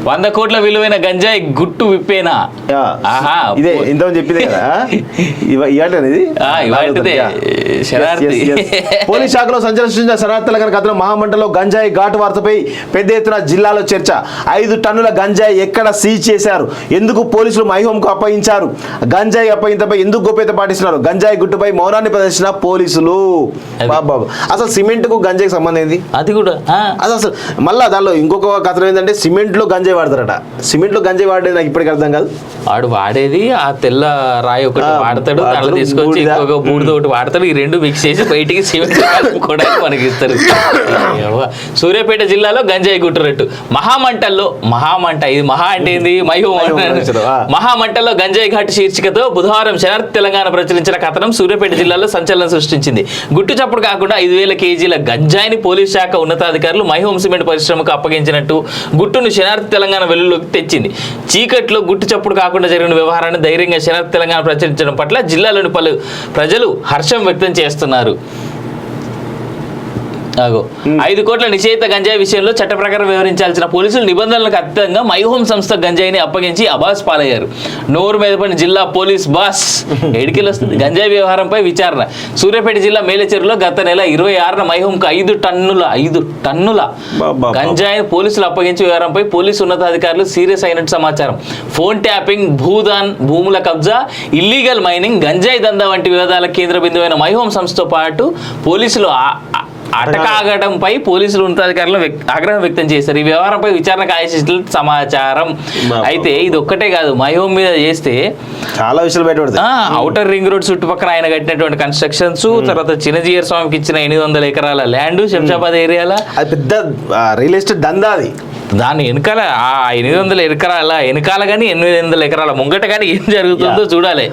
100 కోట్ల విలువైన గంజాయి గుట్టు విప్పేనా? ఇదే ఇంత చెప్పింది కదా పోలీస్ శాఖలో సంచలనించిన శరత్ తెలంగాణ కథనం మహామంటలో గంజాయి ఘాటు వార్తపై పెద్ద ఎత్తున జిల్లాలో చర్చ. 5 టన్నుల గంజాయి ఎక్కడ సీజ్ చేశారు? ఎందుకు పోలీసులు మైహోంకు అప్పగించారు? గంజాయి అప్పగింతపై ఎందుకు గోప్యత పాటిస్తున్నారు? గంజాయి గుట్టుపై మౌనాన్ని ప్రదర్శించిన పోలీసులు. బాబా అసలు సిమెంట్ కు గంజాయికి సంబంధం ఏంది? అది కూడా అసలు మళ్ళా దానిలో ఇంకొక కథనం ఏంటంటే సిమెంట్ లో గంజాయి వాడతారట. సిమెంట్ లో గంజాయి వాడేది నాకు ఇప్పటికి అర్థం కాదు. వాడు వాడేది ఆ తెల్ల రాయి ఒకటి వాడతాడు, దాంట్లో తీసుకొచ్చి ఇంకొక బూడిద ఒకటి వాడతాడు. ఈ రెండు మిక్స్ చేసి బయటికి సిమెంట్ కూడా మనకి ఇస్తారు. సూర్యాపేట జిల్లాలో గంజాయి గుట్టురట్టు మహామంటల్లో ఇది మహా అంటే ఏంది? మహామంటల్లో గంజాయి ఘాటు శీర్షికతో బుధవారం శరత్ తెలంగాణ ప్రచురించిన కథనం సూర్యాపేట జిల్లాలో సంచలనం సృష్టించింది. గుట్టు చప్పుడు కాకుండా 5,000 కేజీల గంజాయిని పోలీస్ శాఖ ఉన్నతాధికారులు మైహోం సిమెంట్ పరిశ్రమకు అప్పగించినట్టు గుట్టును శరత్ తెలంగాణ వెలుగులోకి తెచ్చింది. చీకట్లో గుట్టు చప్పుడు కాకుండా జరిగిన వ్యవహారాన్ని ధైర్యంగా శరత్ తెలంగాణ ప్రచురించడం పట్ల జిల్లాలోని పలు ప్రజలు హర్షం వ్యక్తం చేస్తున్నారు. 5 కోట్ల నిషేధిత గంజాయి విషయంలో చట్ట ప్రకారం వ్యవహరించాల్సిన పోలీసులు నిబంధనలకు అతీతంగా మైహోం సంస్థ గంజాయిని అప్పగించి అబాస్ పాలయ్యారు. నోరు మీద పడిన జిల్లా పోలీస్ బాస్ ఎడికెళ్ళి వస్తుంది. గంజాయి వ్యవహారంపై విచారణ. సూర్యాపేట జిల్లా మేలచెరులో గత నెల 26న మైహోంకు 5 టన్నుల గంజాయిని పోలీసులు అప్పగించే వ్యవహారంపై పోలీసు ఉన్నతాధికారులు సీరియస్ అయినట్టు సమాచారం. ఫోన్ ట్యాపింగ్, భూదాన్, భూముల కబ్జా, ఇల్లీగల్ మైనింగ్, గంజాయి దందా వంటి వివాదాల కేంద్ర బిందువైన మైహోం సంస్థతో పాటు పోలీసులు అటకాగడంపై పోలీసులు ఉన్నతాధికారులు ఆగ్రహం వ్యక్తం చేశారు. ఈ వ్యవహారంపై విచారణకు ఆదేశించిన సమాచారం. అయితే ఇది ఒక్కటే కాదు, మైహోం మీద చేస్తే చాలా విషయాలు బయటపడతాయి. ఔటర్ రింగ్ రోడ్ చుట్టుపక్కల ఆయన కట్టినటువంటి కన్స్ట్రక్షన్స్, తర్వాత చిన్నజీయర్ స్వామికి ఇచ్చిన 800 ఎకరాల ల్యాండ్ శంషాబాద్ ఏరియాలో అది పెద్ద రియల్ ఎస్టేట్ దందా. అది దాని వెనకాల ఆ 800 ఎకరాల వెనకాల కానీ 800 ఎకరాల ముంగట కానీ ఏం జరుగుతుందో చూడాలి.